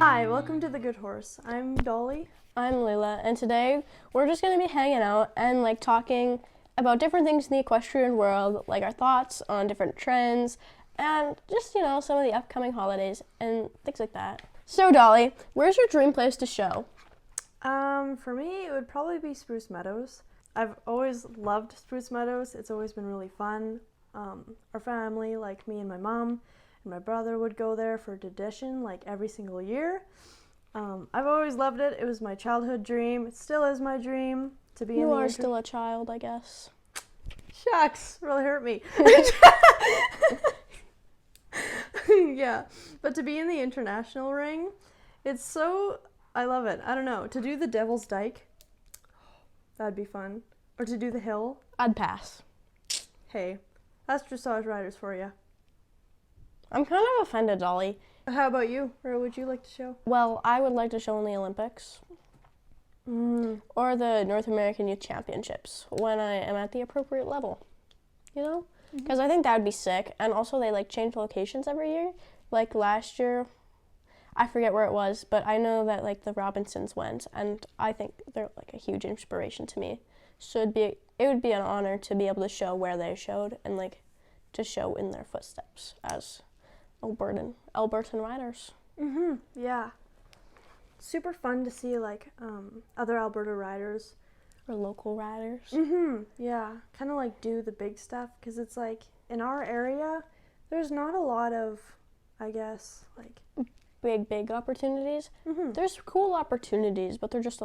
Hi, welcome to The Good Horse. I'm Dolly. I'm Layla, and today we're just going to be hanging out and talking about different things in the equestrian world, like our thoughts on different trends and just, some of the upcoming holidays and things like that. So, Dolly, where's your dream place to show? For me, it would probably be Spruce Meadows. I've always loved Spruce Meadows. It's always been really fun. Our family, like me and my mom and my brother, would go there for tradition, every single year. I've always loved it. It was my childhood dream. It still is my dream to be in the... You are still a child, I guess. Shucks, really hurt me. Yeah, but to be in the international ring, I love it. I don't know, to do the Devil's Dyke, that'd be fun. Or to do the hill. I'd pass. Hey, that's dressage riders for you. I'm kind of offended, Dolly. How about you? Where would you like to show? Well, I would like to show in the Olympics. Or the North American Youth Championships when I am at the appropriate level, Because I think that would be sick. And also they change locations every year. Like last year, I forget where it was, but I know that the Robinsons went, and I think they're a huge inspiration to me. So it would be an honor to be able to show where they showed and to show in their footsteps as Albertan riders. Yeah. Super fun to see other Alberta riders or local riders. Yeah, kind of do the big stuff, because it's in our area there's not a lot of, I guess, big opportunities. There's cool opportunities, but they're just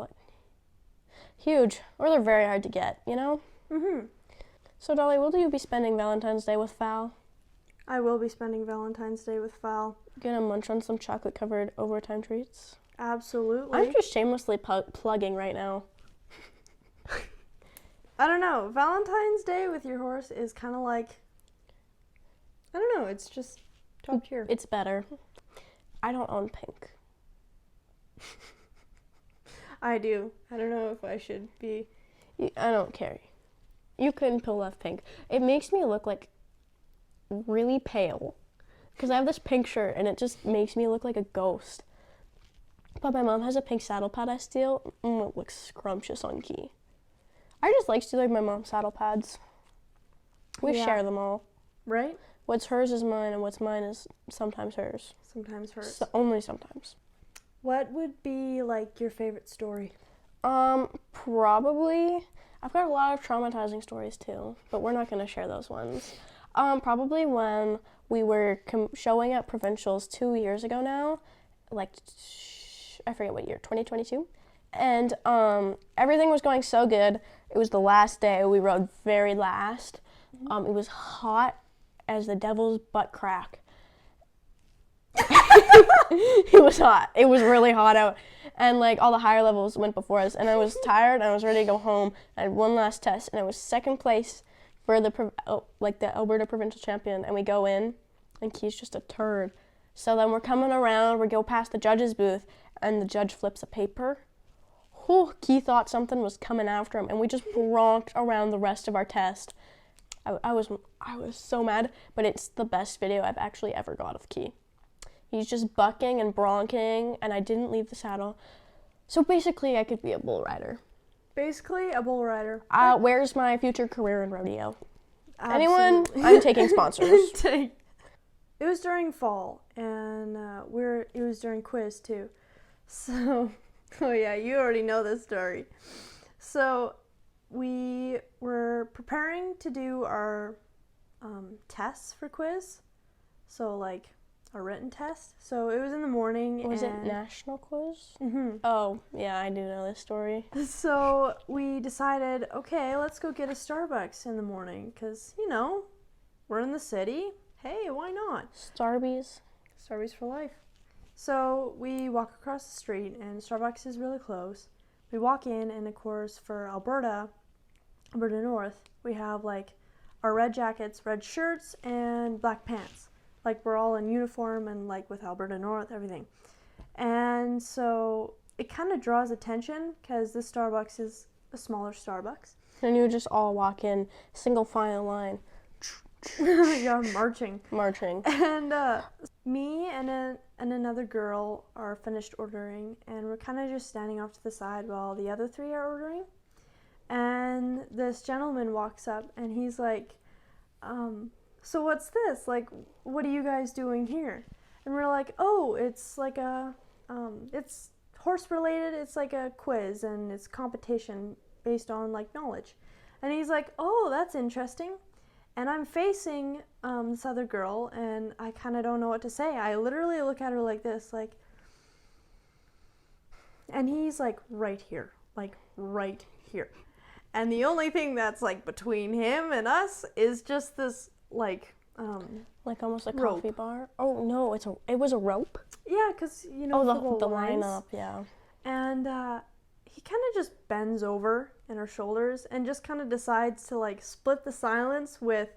huge, or they're very hard to get, So Dolly, will you be spending Valentine's Day with Val? I will be spending Valentine's Day with Val. Gonna munch on some chocolate-covered overtime treats? Absolutely. I'm just shamelessly plugging right now. I don't know. Valentine's Day with your horse is kind of I don't know. It's just top tier. It's better. I don't own pink. I do. I don't know if I should be. I don't care. You can pull off pink. It makes me look really pale. Because I have this pink shirt and it just makes me look like a ghost. But my mom has a pink saddle pad I steal. It looks scrumptious on Key. I just like stealing my mom's saddle pads. We share them all. Right? What's hers is mine, and what's mine is sometimes hers. Sometimes hers. Only sometimes. What would be your favorite story? Probably. I've got a lot of traumatizing stories too, but we're not going to share those ones. Probably when we were showing at provincials 2 years ago now, I forget what year, 2022. And everything was going so good. It was the last day. We rode very last. It was hot as the devil's butt crack. It was hot. It was really hot out. And all the higher levels went before us. And I was tired and I was ready to go home. I had one last test and I was second place for the Alberta provincial champion. And we go in and Key's just a turd. So then we're coming around, we go past the judge's booth, and the judge flips a paper. Key thought something was coming after him, and we just bronked around the rest of our test. I was so mad, but it's the best video I've actually ever got of Key. He's just bucking and bronking, and I didn't leave the saddle. So basically, I could be a bull rider. Basically, a bull rider. Where's my future career in rodeo? Absolutely. Anyone? I'm taking sponsors. It was during fall, and it was during quiz too. So, oh yeah, you already know this story. So, we were preparing to do our tests for quiz. So, a written test. So, it was in the morning. Was it national quiz? Oh, yeah, I do know this story. So, we decided, okay, let's go get a Starbucks in the morning, because, we're in the city. Hey, why not? Starbucks for life. So we walk across the street, and Starbucks is really close. We walk in, and of course, for Alberta North, we have our red jackets, red shirts, and black pants. We're all in uniform, and with Alberta North, everything. And so it kind of draws attention, because this Starbucks is a smaller Starbucks. And you would just all walk in single file line. Yeah, marching. marching. And me and another girl are finished ordering, and we're kind of just standing off to the side while the other three are ordering. And this gentleman walks up, and he's like, so what's this? Like, what are you guys doing here? And we're like, oh, it's like it's horse related. It's like a quiz, and it's competition based on like knowledge. And he's like, oh, that's interesting. And I'm facing this other girl, and I kind of don't know what to say. I literally look at her like this, like, and he's like right here, like right here. And the only thing that's like between him and us is just this like Like almost a rope. coffee bar. Oh no, it was a rope. Yeah, because you know The lines. lineup, yeah. And he kind of just bends over in our shoulders and just kind of decides to like split the silence with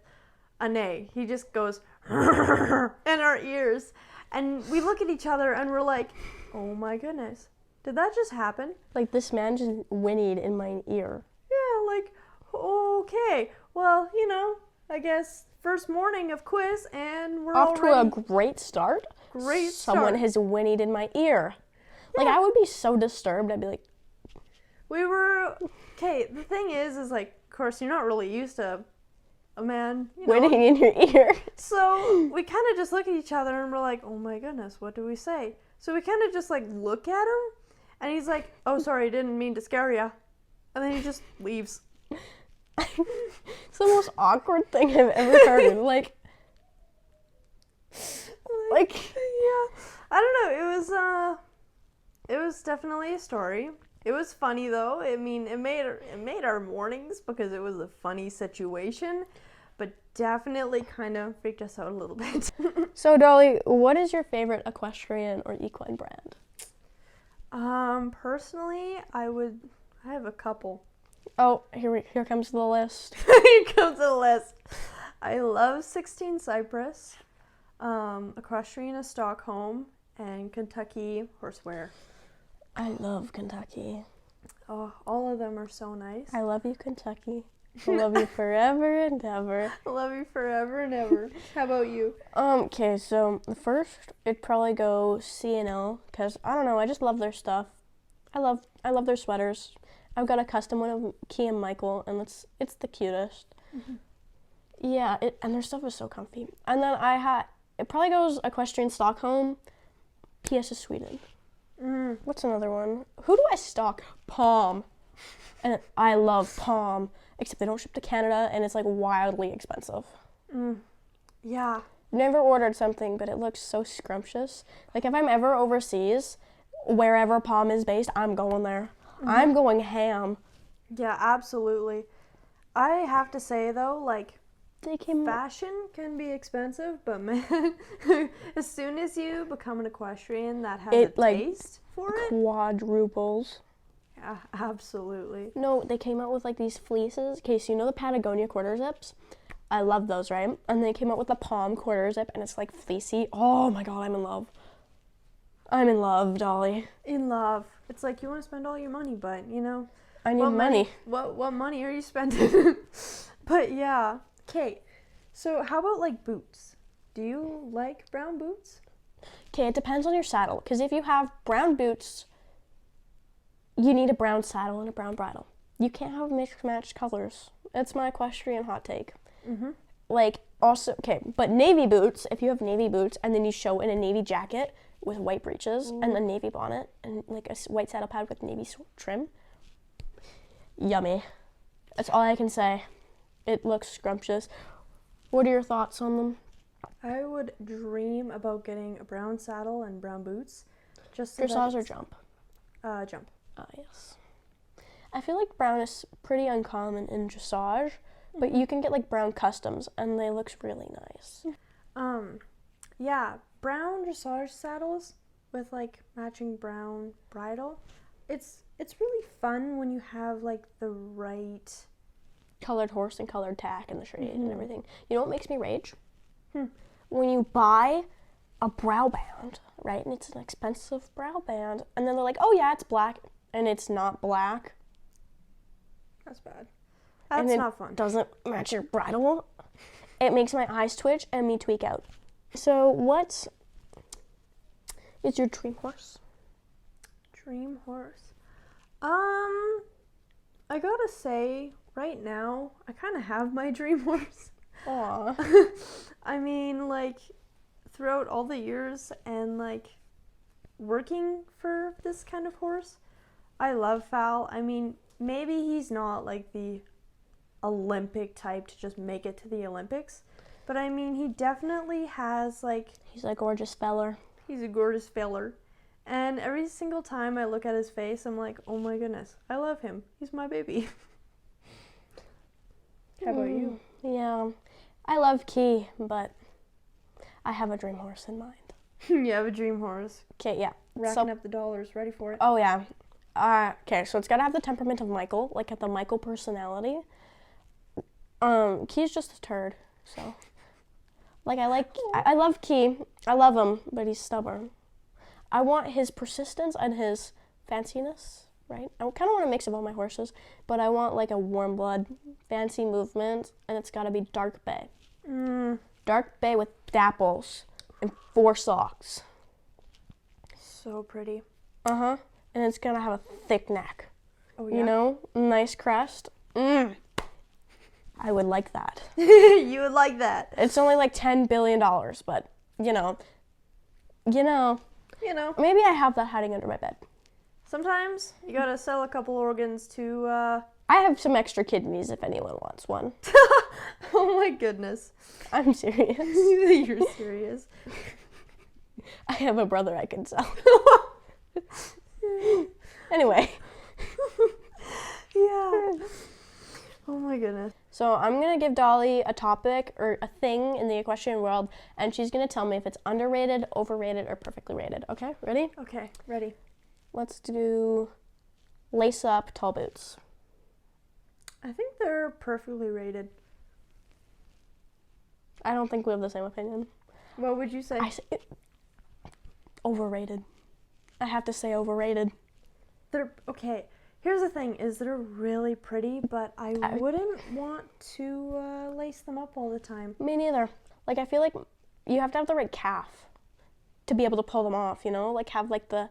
a neigh. He just goes in our ears, and we look at each other and we're like, oh my goodness, did that just happen? Like this man just whinnied in my ear. Yeah, like, okay, well, you know, I guess first morning of quiz, and we're Off to already a great start. great Someone start. has whinnied in my ear. Like I would be so disturbed. I'd be like, We were okay. The thing is like, of course, you're not really used to a man, you know. whinnying in your ear. So we kind of just look at each other and we're like, oh my goodness, what do we say? So we kind of just like look at him, and he's like, oh, sorry, didn't mean to scare ya. And then he just leaves. It's the most awkward thing I've ever heard. Like, Yeah, I don't know. It was definitely a story. It was funny though. I mean, it made our mornings because it was a funny situation, but definitely kind of freaked us out a little bit. So Dolly, what is your favorite equestrian or equine brand? Personally, I have a couple. Oh, here comes the list. Here comes the list. I love 16 Cypress, Equestrian Stockholm, and Kentucky Horsewear. I love Kentucky. Oh, all of them are so nice. I love you, Kentucky. I love you forever and ever. I love you forever and ever. How about you? Okay, so the first, it'd probably go C&L, because, I don't know, I just love their stuff. I love their sweaters. I've got a custom one of Key and Michael, and it's the cutest. Mm-hmm. Yeah, and their stuff is so comfy. And then it probably goes Equestrian Stockholm, PS of Sweden. What's another one? Who do I stock? Palm. And I love Palm, except they don't ship to Canada, and it's like wildly expensive. Yeah. Never ordered something, but it looks so scrumptious. Like if I'm ever overseas, wherever Palm is based, I'm going there. Mm-hmm. I'm going ham. Yeah, absolutely. I have to say though, like, fashion can be expensive, but man, as soon as you become an equestrian that has a taste for it, quadruples. Yeah, absolutely. No, they came out with like these fleeces. Okay, so you know the Patagonia quarter zips? I love those, right? And they came out with the Palm quarter zip, and it's like fleecy. Oh my god, I'm in love. I'm in love, Dolly. In love. It's like you want to spend all your money, but you know, I need money. What money are you spending? But yeah. Okay, so how about like boots? Do you like brown boots? Okay, it depends on your saddle, because if you have brown boots, you need a brown saddle and a brown bridle. You can't have mixed matched colors. It's my equestrian hot take. Mm-hmm. Like, also, okay, but navy boots, if you have navy boots and then you show in a navy jacket with white breeches and a navy bonnet and like a white saddle pad with navy trim, yummy. That's all I can say. It looks scrumptious. What are your thoughts on them? I would dream about getting a brown saddle and brown boots. Just so Dressage or jump? Jump. Ah, yes. I feel like brown is pretty uncommon in dressage, but you can get like brown customs and they look really nice. Yeah, brown dressage saddles with like matching brown bridle. It's really fun when you have like the right colored horse and colored tack and the shade and everything. You know what makes me rage? When you buy a brow band, right, and it's an expensive brow band, and then they're like, oh yeah, it's black, and it's not black. That's bad. That's not fun. Doesn't match your bridle. it makes my eyes twitch and me tweak out. So what is your dream horse? Dream horse. I gotta say, right now, I kind of have my dream horse. Aw. I mean, like, throughout all the years and, like, working for this kind of horse, I love Fal. I mean, maybe he's not, like, the Olympic type to just make it to the Olympics, but I mean, he definitely has, like... He's a gorgeous feller. He's a gorgeous feller. And every single time I look at his face, I'm like, oh my goodness, I love him. He's my baby. How about you? Yeah, I love Key, but I have a dream horse in mind. You have a dream horse. Okay, yeah. Racking up the dollars, ready for it. Oh, yeah. Okay, so it's got to have the temperament of Michael, like the Michael personality. Key's just a turd, so. Like, I love Key. I love him, but he's stubborn. I want his persistence and his fanciness, right? I kind of want a mix of all my horses, but I want like a warm blood, fancy movement, and it's got to be dark bay. Dark bay with dapples and 4 socks. So pretty. And it's going to have a thick neck. Oh, yeah. You know, nice crest. I would like that. You would like that. It's only like $10 billion, but, you know. Maybe I have that hiding under my bed. Sometimes you gotta sell a couple organs to, I have some extra kidneys if anyone wants one. Oh my goodness. I'm serious. You're serious. I have a brother I can sell. Anyway. Yeah. Oh my goodness. So I'm going to give Dolly a topic or a thing in the equestrian world, and she's going to tell me if it's underrated, overrated, or perfectly rated. Okay, ready? Okay, ready. Let's do lace-up tall boots. I think they're perfectly rated. I don't think we have the same opinion. What would you say? I say overrated. I have to say overrated. They're okay. Here's the thing: is they're really pretty, but I wouldn't want to lace them up all the time. Me neither. Like, I feel like you have to have the right calf to be able to pull them off. You know, like have like the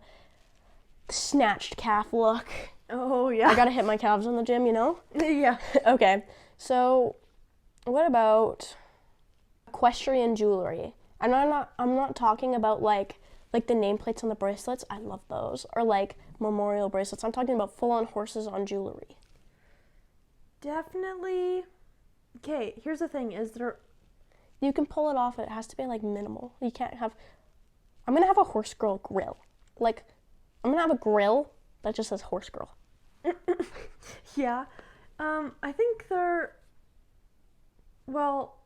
snatched calf look. Oh yeah. I gotta hit my calves in the gym. You know. Yeah. Okay. So, what about equestrian jewelry? And I'm not talking about like the nameplates on the bracelets. I love those. Or like memorial bracelets. I'm talking about full-on horses on jewelry. Definitely. Okay, here's the thing: is there? You can pull it off. It has to be like minimal. You can't have. I'm gonna have a horse girl grill. Like, I'm gonna have a grill that just says horse girl. Yeah. I think they're. Well,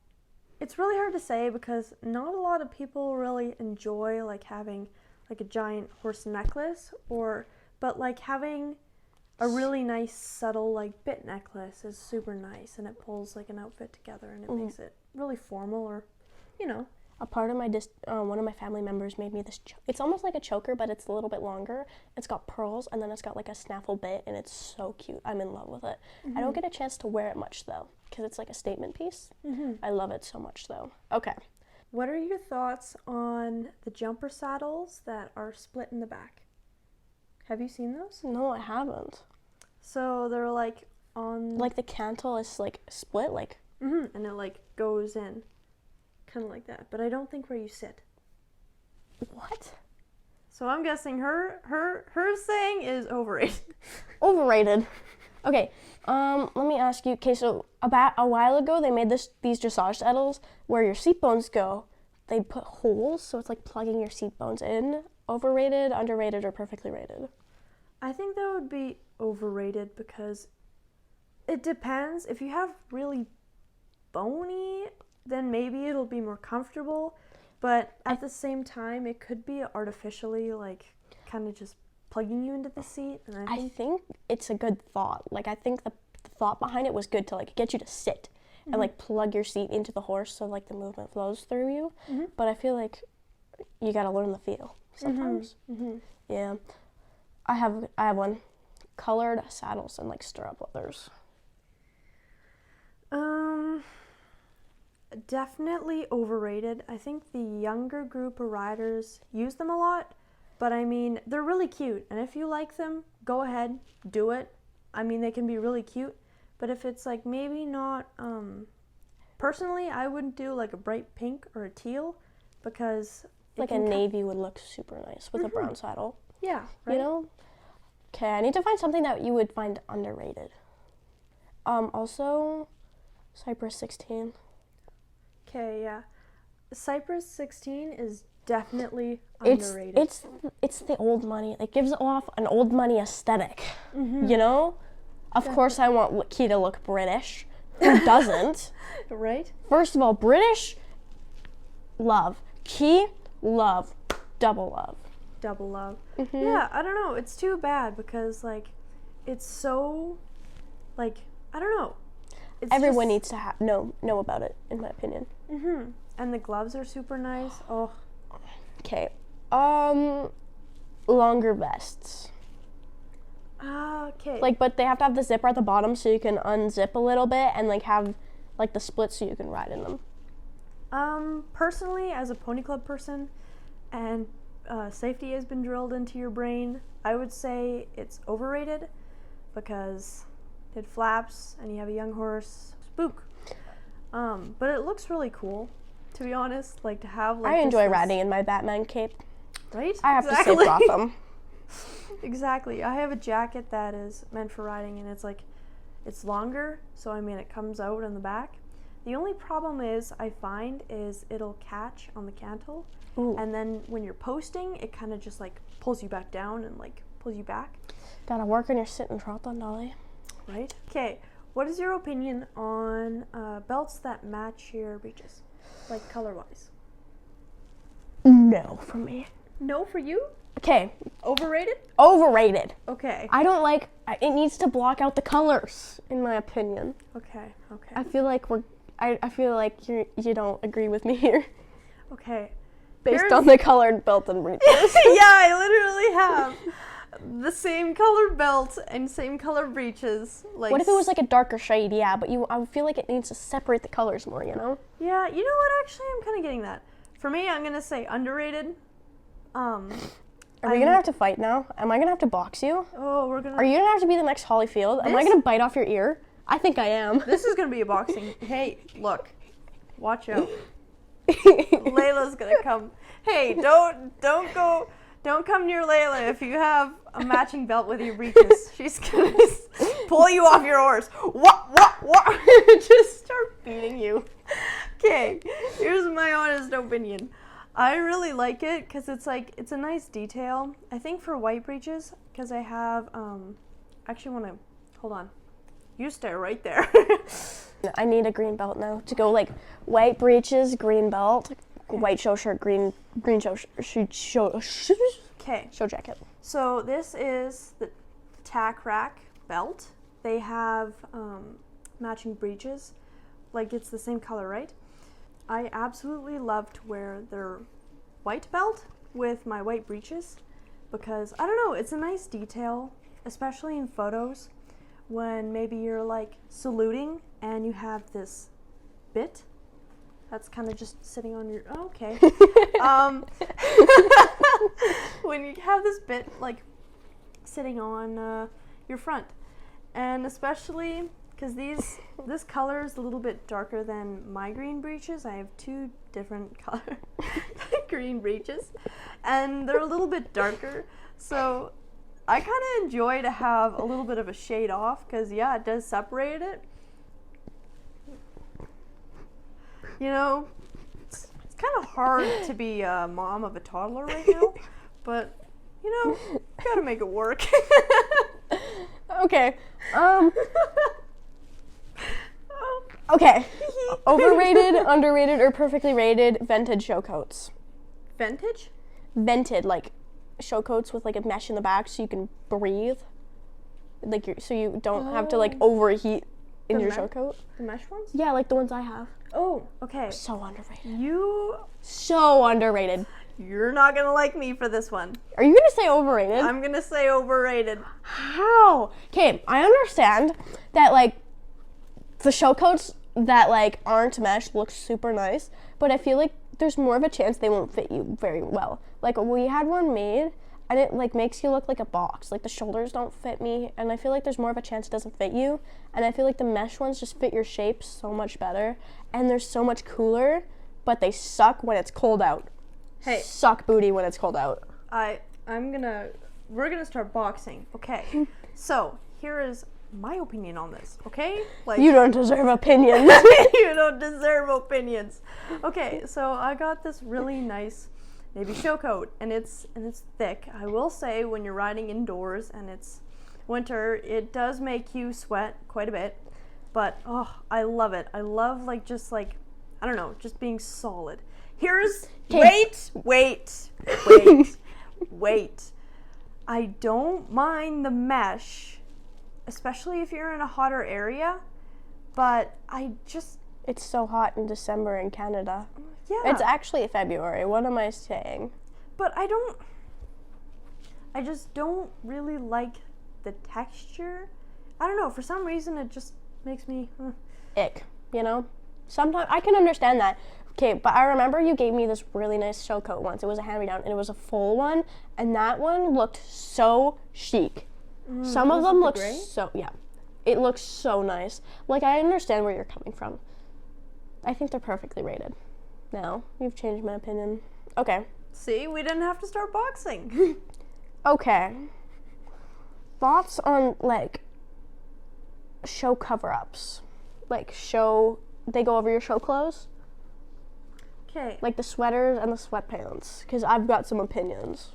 it's really hard to say because not a lot of people really enjoy like having like a giant horse necklace but like having a really nice subtle like bit necklace is super nice, and it pulls like an outfit together, and it makes it really formal, or A part of my one of my family members made me this. It's almost like a choker, but it's a little bit longer. It's got pearls, and then it's got like a snaffle bit, and it's so cute. I'm in love with it. I don't get a chance to wear it much though, because it's like a statement piece. I love it so much though. Okay. What are your thoughts on the jumper saddles that are split in the back? Have you seen those? No, I haven't. So they're like on... Like the cantle is like split, like... and it like goes in. Kind of like that. But I don't think where you sit. What? So I'm guessing her saying is overrated. Overrated. Okay, let me ask you. Okay, so about a while ago, they made these dressage saddles where your seat bones go. They put holes, so it's like plugging your seat bones in. Overrated, underrated, or perfectly rated? I think that would be overrated because it depends. If you have really bony, then maybe it'll be more comfortable. But at the same time, it could be artificially like kind of just plugging you into the seat. And I think it's a good thought. Like, I think the thought behind it was good to like get you to sit and like plug your seat into the horse so like the movement flows through you. But I feel like you gotta learn the feel sometimes. Yeah, I have one. Colored saddles and like stirrup leathers. definitely overrated. I think the younger group of riders use them a lot, but I mean, they're really cute. And if you like them, go ahead, do it. I mean, they can be really cute, but if it's like maybe not, personally, I wouldn't do like a bright pink or a teal because Like a navy would look super nice with a brown saddle. Yeah, right. You know? Okay, I need to find something that you would find underrated. Also, Cypress 16. Okay, yeah. Cypress 16 is definitely underrated. It's the old money. It gives off an old money aesthetic. You know? Of course, I want Key to look British. Who doesn't? Right? First of all, British, love. Key, love. Double love. Double love. Yeah, I don't know. It's too bad because, like, it's so, like, I don't know. It's Everyone needs to know about it, in my opinion. And the gloves are super nice. Oh. Okay. Longer vests. Okay. Like, but they have to have the zipper at the bottom so you can unzip a little bit and, like, have, like, the split so you can ride in them. Personally, as a pony club person, and safety has been drilled into your brain, I would say it's overrated because it flaps and you have a young horse. Spook. But it looks really cool, to be honest. Like, to have, like, I enjoy riding in my Batman cape. Right? I have to say Gotham. Exactly. I have a jacket that is meant for riding, and it's longer, so I mean it comes out in the back. The only problem I find is it'll catch on the cantle, and then when you're posting, it kind of just like pulls you back down and like pulls you back. Gotta work on your sit and trot on, Dolly. Right? Okay. What is your opinion on belts that match your breeches, like color-wise? No, for me. No for you? Okay. Overrated? Overrated. Okay. I don't like, it needs to block out the colors, in my opinion. Okay. I feel like I feel like you don't agree with me here. Okay. Based on the colored belt and breeches. Yeah, I literally have the same color belt and same color breeches. Like, what if it was like a darker shade? Yeah, but I feel like it needs to separate the colors more, you know? Yeah, you know what? Actually, I'm kind of getting that. For me, I'm gonna say underrated. Are we gonna have to fight now? Am I gonna have to box you? Oh, we're gonna. Are you gonna have to be the next Holyfield? Am I gonna bite off your ear? I think I am. This is gonna be a boxing. Hey, look, watch out. Layla's gonna come. Hey, don't come near Layla if you have a matching belt with your breeches. She's gonna pull you off your horse. What? Just start beating you. Okay, here's my honest opinion. I really like it because it's a nice detail. I think for white breeches, because I have, actually want to, hold on. You stay right there. I need a green belt now to go like white breeches, green belt, white show shirt, green show jacket. So this is the tack rack belt. They have matching breeches. Like, it's the same color, right? I absolutely love to wear their white belt with my white breeches because, I don't know, it's a nice detail, especially in photos when maybe you're like saluting and you have this bit that's kind of just sitting on your, okay. When you have this bit like sitting on your front, and especially because this color is a little bit darker than my green breeches. I have two different color green breeches, and they're a little bit darker. So I kind of enjoy to have a little bit of a shade off because, yeah, it does separate it. You know, it's kind of hard to be a mom of a toddler right now, but, you know, gotta make it work. Okay. Okay. Overrated, underrated, or perfectly rated vintage show coats. Vintage? Vented, like show coats with like a mesh in the back so you can breathe. Like so you don't have to like overheat in your show coat. The mesh ones? Yeah, like the ones I have. Oh, okay. So underrated. So underrated. You're not gonna like me for this one. Are you gonna say overrated? I'm gonna say overrated. How? Okay, I understand that like the show coats that like aren't mesh look super nice, but I feel like there's more of a chance they won't fit you very well. Like we had one made and it like makes you look like a box. Like the shoulders don't fit me, and I feel like there's more of a chance it doesn't fit you. And I feel like the mesh ones just fit your shape so much better, and they're so much cooler, but they suck when it's cold out. Hey. Suck booty when it's cold out. We're gonna start boxing, okay? So here is my opinion on this, okay? Like You don't deserve opinions. you don't deserve opinions. Okay, so I got this really nice navy show coat, and it's thick. I will say, when you're riding indoors and it's winter, it does make you sweat quite a bit. But oh, I love it. I love I don't know, just being solid. Here's wait. I don't mind the mesh, especially if you're in a hotter area, but It's so hot in December in Canada. yeah. It's actually February. What am I saying? But I just don't really like the texture. I don't know, for some reason it just makes me Ick, you know? Sometimes I can understand that. Okay, but I remember you gave me this really nice show coat once. It was a hand-me-down, and it was a full one, and that one looked so chic. Some of them look so, yeah. It looks so nice. Like, I understand where you're coming from. I think they're perfectly rated. Now, you've changed my opinion. Okay. See, we didn't have to start boxing. Okay. Thoughts on, like, show cover-ups? Like, they go over your show clothes? Okay. Like the sweaters and the sweatpants, because I've got some opinions.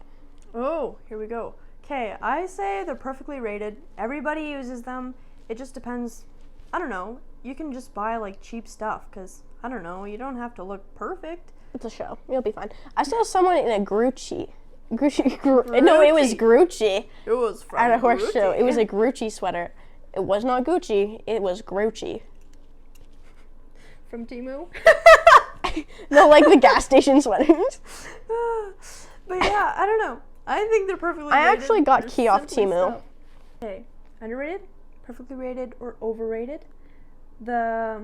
Oh, here we go. Okay, I say they're perfectly rated. Everybody uses them. It just depends. I don't know. You can just buy like cheap stuff because, I don't know, you don't have to look perfect. It's a show. You'll be fine. I saw someone in a Grucci. No, it was Grucci. It was from At a horse Gucci. show. It was a Grucci sweater. It was not Gucci. It was Grucci. From Temu. No, like the gas station sweaters. But yeah, I don't know. I think they're perfectly I rated. actually got They're key off simply Temu. stuff. Okay, underrated, perfectly rated, or overrated? The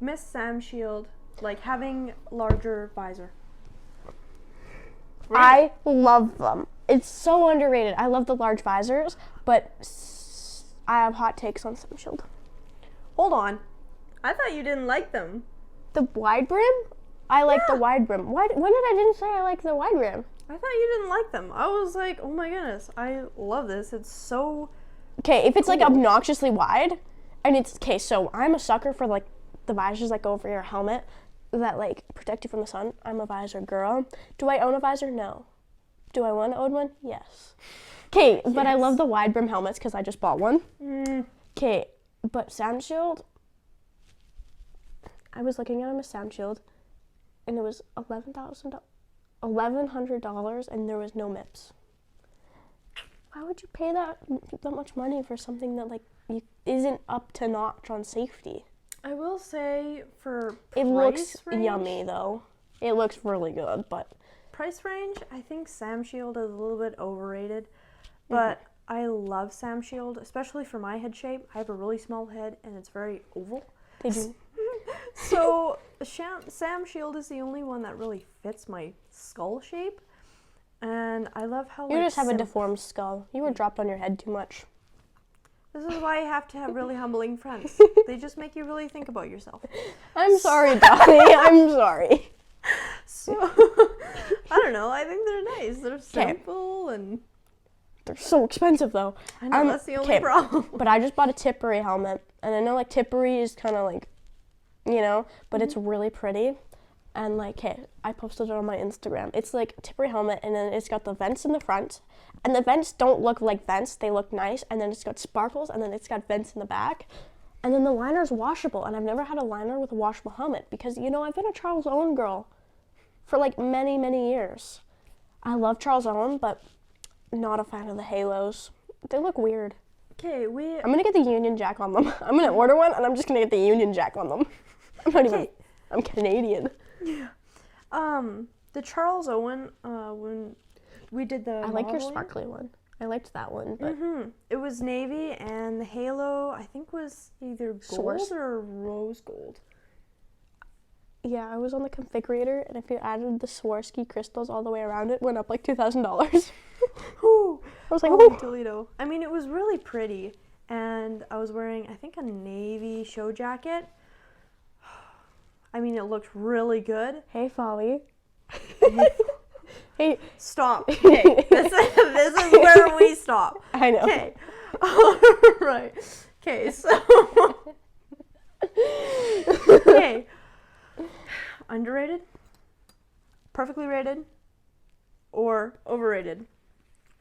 Miss Sam Shield, like having larger visor. I love them. It's so underrated. I love the large visors, but I have hot takes on Sam Shield. Hold on. I thought you didn't like them. The wide brim? I like the wide brim. When did I didn't say I like the wide brim? I thought you didn't like them. I was like, oh my goodness, I love this. It's so... Okay, if it's like Cool. obnoxiously wide, and it's, okay, so I'm a sucker for like the visors that go over your helmet that like protect you from the sun. I'm a visor girl. Do I own a visor? No. Do I want to own one? Yes. Okay, but I love the wide brim helmets because I just bought one. Okay, but Sam Shield, I was looking at a Sam Shield, and it was $1,100, and there was no MIPS. Why would you pay that much money for something that like isn't up to notch on safety? I will say for It looks range, yummy though. It looks really good, but price range, I think Sam Shield is a little bit overrated. But I love Sam Shield, especially for my head shape. I have a really small head and it's very oval. they do. So Sam Shield is the only one that really fits my skull shape. And I love how You just have a deformed skull. You were dropped on your head too much. This is why you have to have really humbling friends. They just make you really think about yourself. I'm sorry, Dolly. I'm sorry. So, I don't know. I think they're nice. They're simple and... They're so expensive though. I know, that's the only problem. But I just bought a Tipperary helmet. And I know like Tipperary is kind of like, you know, but it's really pretty. And like, hey, I posted it on my Instagram. It's like Tipperary helmet, and then it's got the vents in the front. And the vents don't look like vents. They look nice. And then it's got sparkles, and then it's got vents in the back. And then the liner's washable. And I've never had a liner with a washable helmet because, you know, I've been a Charles Owen girl for like many, many years. I love Charles Owen, but not a fan of the halos. They look weird. Okay, I'm going to get the Union Jack on them. I'm going to order one, and I'm just going to get the Union Jack on them. I'm not even... I'm Canadian. Yeah. The Charles Owen, when we did the I like your modeling, sparkly one. I liked that one, but It was navy, and the halo I think was either gold Source? or rose gold. yeah, I was on the configurator, and if you added the Swarovski crystals all the way around it, went up like $2,000. Whew. I was like, Holy "Ooh." Toledo. I mean, it was really pretty, and I was wearing, I think, a navy show jacket. I mean, it looked really good. Hey, Folly. Hey, Stop. Okay, this is where we stop. I know. Okay. All right. Okay, so. Okay. Underrated, perfectly rated, or overrated?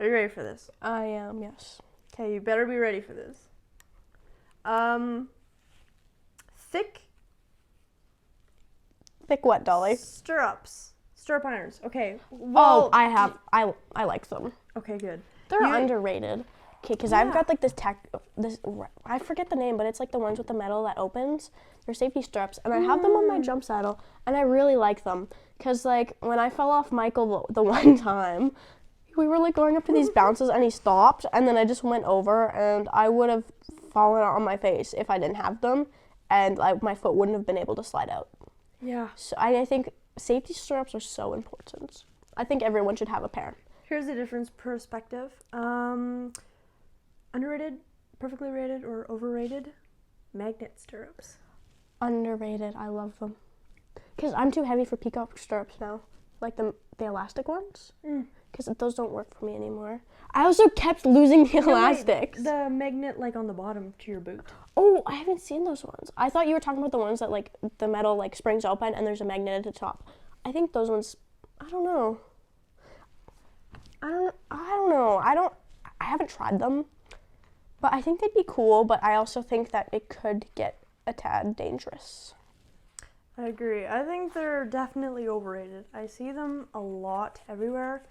Are you ready for this? I am, yes. Okay, you better be ready for this. Thick Thick what, Dolly? stirrups. Stirrup irons. Okay. Oh, Well, I like them. okay, good. They're You- underrated. Okay, because I've Yeah. got like this, I forget the name, but it's like the ones with the metal that opens. They're safety stirrups, and I have them on my jump saddle, and I really like them. Because like when I fell off Michael the one time, we were like going up to these bounces, and he stopped, and then I just went over, and I would have fallen on my face if I didn't have them, and my foot wouldn't have been able to slide out. Yeah. So I think safety stirrups are so important. I think everyone should have a pair. Here's a different perspective. Underrated, perfectly rated, or overrated? Magnet stirrups. Underrated. I love them. Because I'm too heavy for peacock stirrups now. Like the elastic ones. Because those don't work for me anymore. I also kept losing the No, wait, elastics. the magnet, like, on the bottom to your boot. Oh, I haven't seen those ones. I thought you were talking about the ones that like the metal like springs open and there's a magnet at the top. I think those ones. I don't know. I don't know. I haven't tried them. But I think they'd be cool, but I also think that it could get a tad dangerous. I agree. I think they're definitely overrated. I see them a lot everywhere,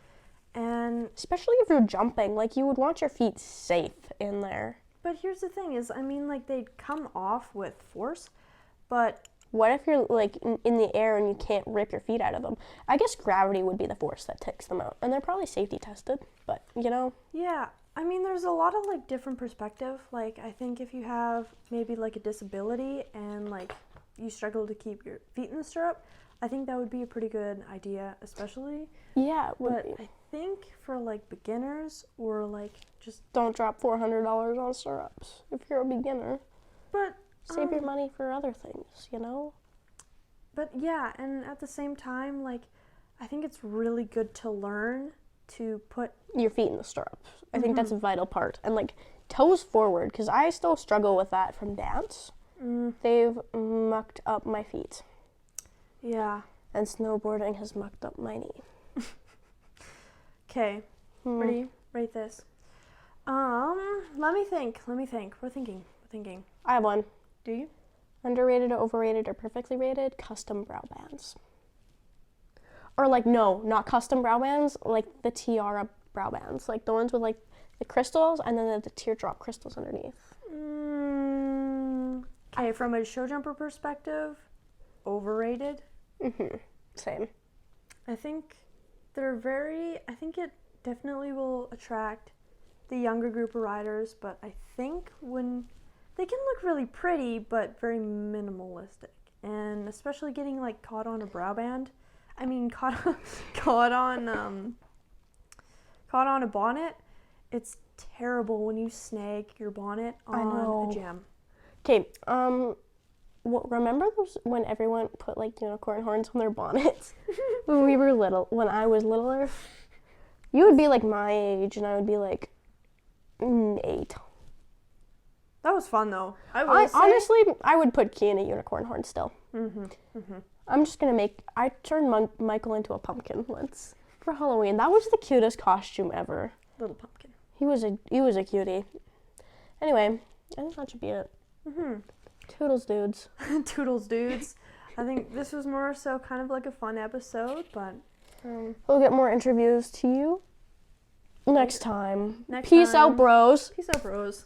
and Especially if you're jumping, like you would want your feet safe in there. but here's the thing: is I mean, like they'd come off with force, but What if you're like in the air and you can't rip your feet out of them? I guess gravity would be the force that takes them out, and they're probably safety tested. But you know, yeah, I mean, there's a lot of like different perspective. Like I think if you have maybe like a disability and like you struggle to keep your feet in the stirrup, I think that would be a pretty good idea, especially. yeah, it would But be. I think for like beginners or like just Don't drop $400 on stirrups if you're a beginner. but Save your money for other things, you know? But yeah, and at the same time, like, I think it's really good to learn to put. Your feet in the stirrups. I think that's a vital part. And like toes forward, because I still struggle with that from dance. They've mucked up my feet. Yeah. And snowboarding has mucked up my knee. Okay. Ready? Rate this. Let me think. We're thinking. I have one. Do you? Underrated or overrated or perfectly rated, custom brow bands. Or like, no, not custom brow bands, like the tiara brow bands. Like the ones with like the crystals and then the teardrop crystals underneath. Okay, from a show jumper perspective, overrated. Same. I think I think it definitely will attract the younger group of riders, but I think when they can look really pretty, but very minimalistic, and especially getting like caught on a brow band. I mean, caught on a bonnet. It's terrible when you snag your bonnet on a gem. Okay, remember those when everyone put like unicorn horns on their bonnets when we were little? When I was littler, you would be like my age, and I would be like 8. That was fun though. Honestly, I would put Key in a unicorn horn still. I'm just gonna I turned Michael into a pumpkin once for Halloween. That was the cutest costume ever. Little pumpkin. He was a cutie. Anyway, I think that should be it. Toodles, dudes. Toodles, dudes. I think this was more so kind of like a fun episode, but We'll get more interviews to you next time. Next Peace time. out, bros. Peace out, bros.